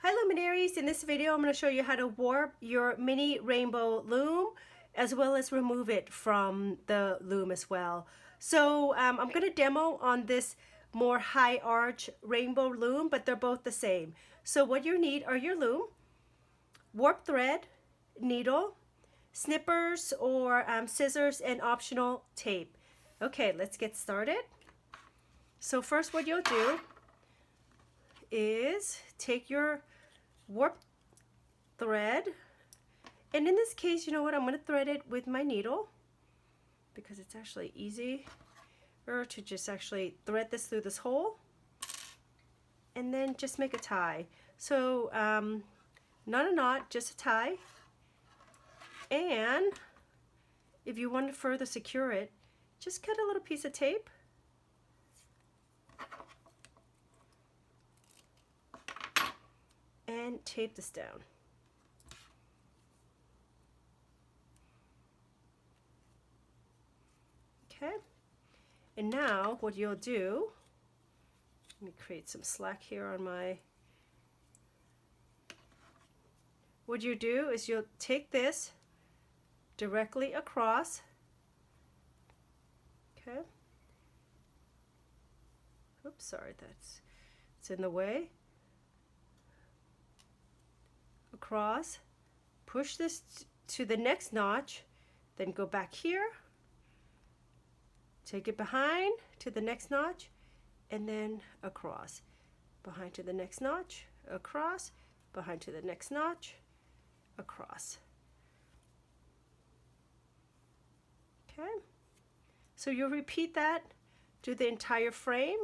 Hi luminaries, in this video I'm going to show you how to warp your mini rainbow loom as well as remove it from the loom as well. So I'm going to demo on this more high arch rainbow loom, but they're both the same. So what you need are your loom, warp thread, needle, snippers or scissors, and optional tape. Okay, let's get started. So first what you'll do is take your warp thread, and in this case, you know what, I'm going to thread it with my needle because it's actually easier to just actually thread this through this hole and then just make a tie. So not a knot, just a tie. And if you want to further secure it, just cut a little piece of tape and tape this down. Okay, and now what you'll do, let me create some slack here on my, what you do is you'll take this directly across, okay, oops, sorry, it's in the way, across, push this to the next notch, then go back here, take it behind to the next notch, and then across, behind to the next notch, across, behind to the next notch, across. Okay, so you'll repeat that to the entire frame.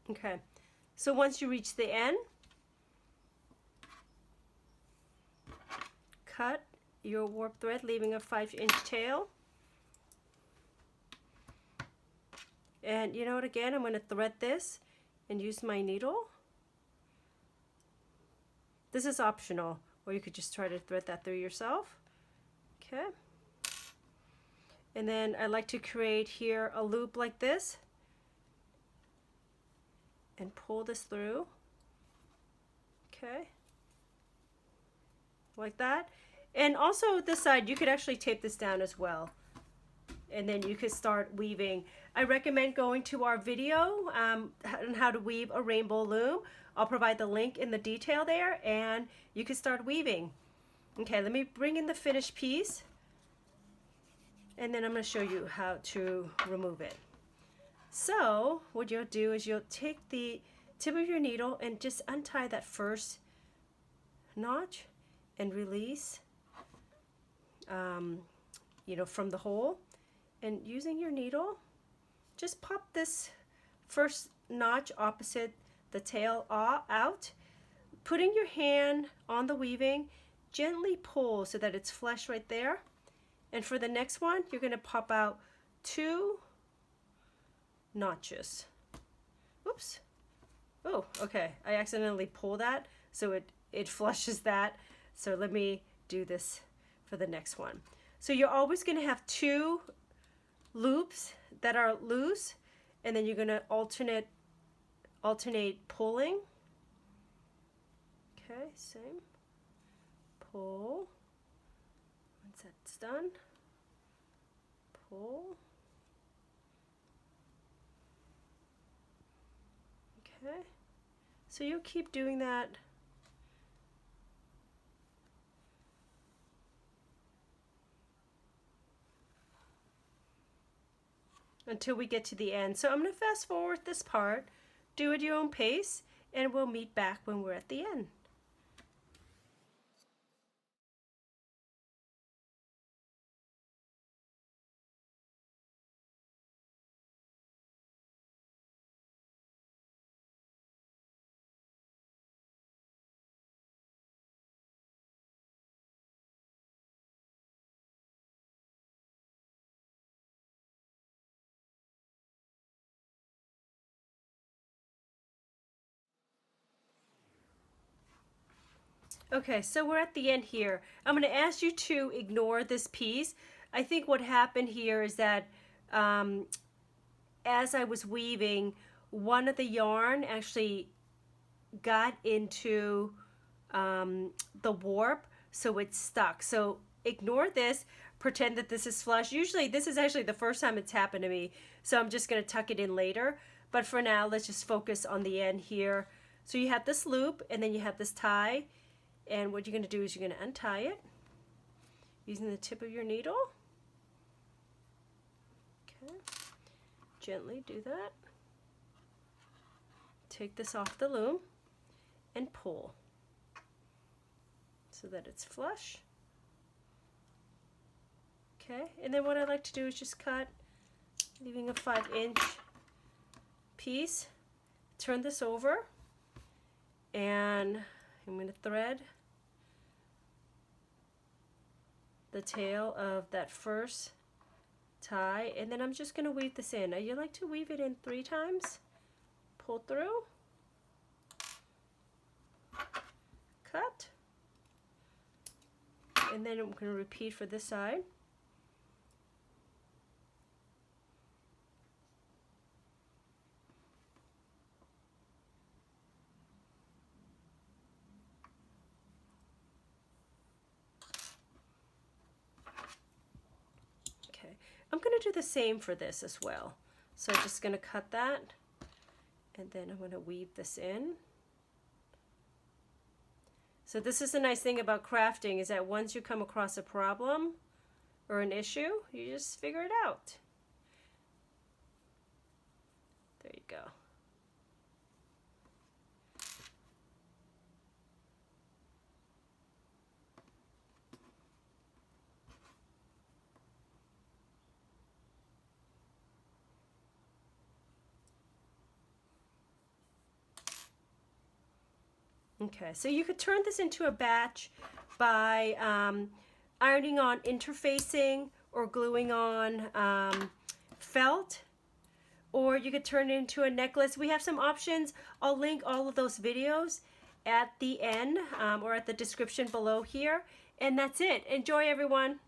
Okay, so once you reach the end, cut your warp thread, leaving a 5-inch tail. And you know what, again, I'm going to thread this and use my needle. This is optional, or you could just try to thread that through yourself. Okay. And then I like to create here a loop like this and pull this through. Okay. Like that. And also this side, you could actually tape this down as well. And then you could start weaving. I recommend going to our video on how to weave a rainbow loom. I'll provide the link in the detail there, and you can start weaving. Okay, let me bring in the finished piece, and then I'm going to show you how to remove it. So what you'll do is you'll take the tip of your needle and just untie that first notch and release, you know, from the hole. And using your needle, just pop this first notch opposite the tail out. Putting your hand on the weaving, gently pull so that it's flush right there. And for the next one, you're going to pop out 2 notches. Oops. Oh, okay. I accidentally pulled that, so it flushes that. So let me do this for the next one. So you're always going to have 2 loops that are loose, and then you're going to alternate pulling. Okay, same. Pull. Once that's done, pull. Okay, so you'll keep doing that until we get to the end. So I'm going to fast forward this part, do it at your own pace, and we'll meet back when we're at the end. Okay, so we're at the end here. I'm going to ask you to ignore this piece. I think what happened here is that as I was weaving, one of the yarn actually got into the warp, so it's stuck. So ignore this, pretend that this is flush. Usually this is actually the first time it's happened to me, so I'm just going to tuck it in later. But for now, let's just focus on the end here. So you have this loop, and then you have this tie. And what you're going to do is you're going to untie it using the tip of your needle. Okay, gently do that. Take this off the loom and pull so that it's flush. Okay, and then what I like to do is just cut, leaving a 5-inch piece. Turn this over, and I'm going to thread the tail of that first tie, and then I'm just going to weave this in. Now you like to weave it in 3 times. Pull through, cut, and then I'm going to repeat for this side. I'm going to do the same for this as well. So I'm just going to cut that, and then I'm going to weave this in. So this is the nice thing about crafting, is that once you come across a problem or an issue, you just figure it out. There you go. Okay, so you could turn this into a batch by ironing on interfacing or gluing on felt, or you could turn it into a necklace. We have some options. I'll link all of those videos at the end or at the description below here. And that's it. Enjoy, everyone.